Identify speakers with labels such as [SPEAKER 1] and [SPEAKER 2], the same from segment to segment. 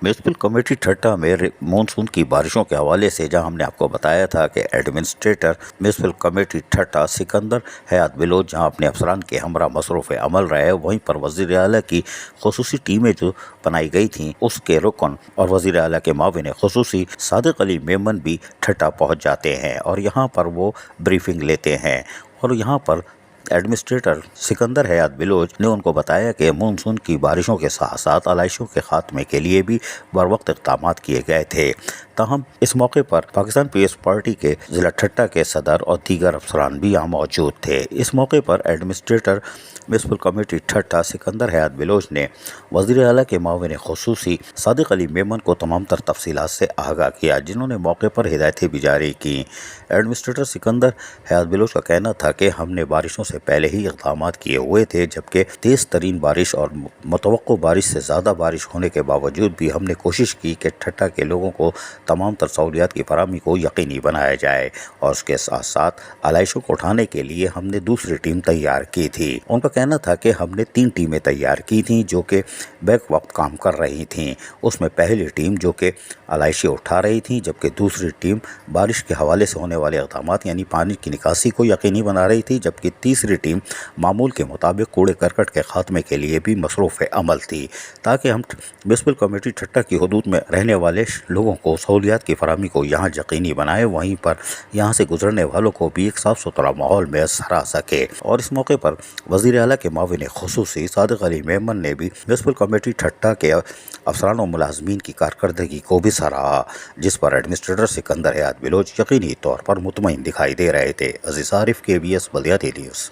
[SPEAKER 1] Municipal committee ठट्टा में monsoon की बारिशों के हवाले से जहां हमने आपको बताया था कि एडमिनिस्ट्रेटर म्यूनसिपल कमेटी ठट्टा सिकंदर हयात बिलोच जहां अपने अफसरान के हमरा मसरूफ़ अमल रहे, वहीं पर वज़ीर आला की खुसूसी टीमें जो बनाई गई थीं उसके रुकन और वज़ीर आला के माविन खुसूसी सादिक अली मेमन भी ठट्टा पहुँच जाते हैं और यहाँ पर वो ब्रीफिंग लेते हैं। और यहाँ पर एडमिनिस्ट्रेटर सिकंदर हयात बिलोच ने उनको बताया कि मानसून की बारिशों के साथ साथ आलाइशों के खात्मे के लिए भी बर वक्त इक़दाम किए गए थे। ताहम इस मौके पर पाकिस्तान पीपल्स पार्टी के ज़िला ठट्टा के सदर और दीगर अफसरान भी यहाँ मौजूद थे। इस मौके पर एडमिनिस्ट्रेटर म्यूनसिपल कमेटी ठट्टा सिकंदर हयात बिलोच ने वज़ीर आला के माविन खुसूसी सादिक अली मेमन को तमाम तर तफसीलात से आगाह किया, जिन्होंने मौके पर हिदायतें भी जारी की। एडमिनिस्ट्रेटर सिकंदर हयात बिलोच का कहना था कि हमने बारिशों से पहले ही इक़दाम किए हुए थे, जबकि तेज़ तरीन बारिश और मुतवक्को बारिश से ज़्यादा बारिश होने के बावजूद भी हमने कोशिश की कि ठट्टा के लोगों को तमाम तर सहूलियात की फराहमी को यकीनी बनाया जाए और उसके साथ साथ आलाइशों को उठाने के लिए हमने दूसरी टीम तैयार की थी। उनका कहना था कि हमने 3 टीमें तैयार की थीं जो कि बैक वक्त काम कर रही थीं। उसमें पहली टीम जो कि आलाइशें उठा रही थी, जबकि दूसरी टीम बारिश के हवाले से होने वाले इक़दाम यानी पानी की निकासी को यकीनी बना रही थी, जबकि तीसरी टीम मामूल के मुताबिक कूड़े करकट के खात्मे के लिए भी मसरूफ़ अमल थी, ताकि हम म्यूनसिपल कमेटी ठट्टा की हदूद में रहने वाले लोगों को सहूलियात की फराहमी को यहाँ यकीनी बनाए, वहीं पर यहाँ से गुजरने वालों को भी एक साफ़ सुथरा माहौल मैसर आ सके। और इस मौके पर वज़ीर आला के माविन खुसूसी सादिक अली मेमन ने भी म्यूनसिपल कमेटी ठट्टा के अफसरान और मुलाजमीन की कारकर्दगी को भी सराहा, जिस पर एडमिनिस्ट्रेटर सिकंदर हयात बिलोच यकीनी तौर पर मुतमईन दिखाई दे रहे थे। अज़ीज़ आरिफ, KBS बल्दियाती न्यूज़।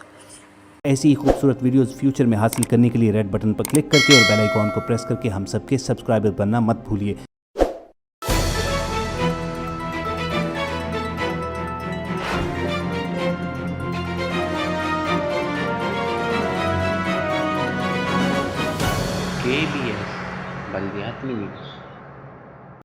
[SPEAKER 2] ऐसी ही खूबसूरत वीडियोस फ्यूचर में हासिल करने के लिए रेड बटन पर क्लिक करके और बेल आइकॉन को प्रेस करके हम सबके सब्सक्राइबर बनना मत भूलिए।
[SPEAKER 3] KBS बल्दियाती न्यूज़।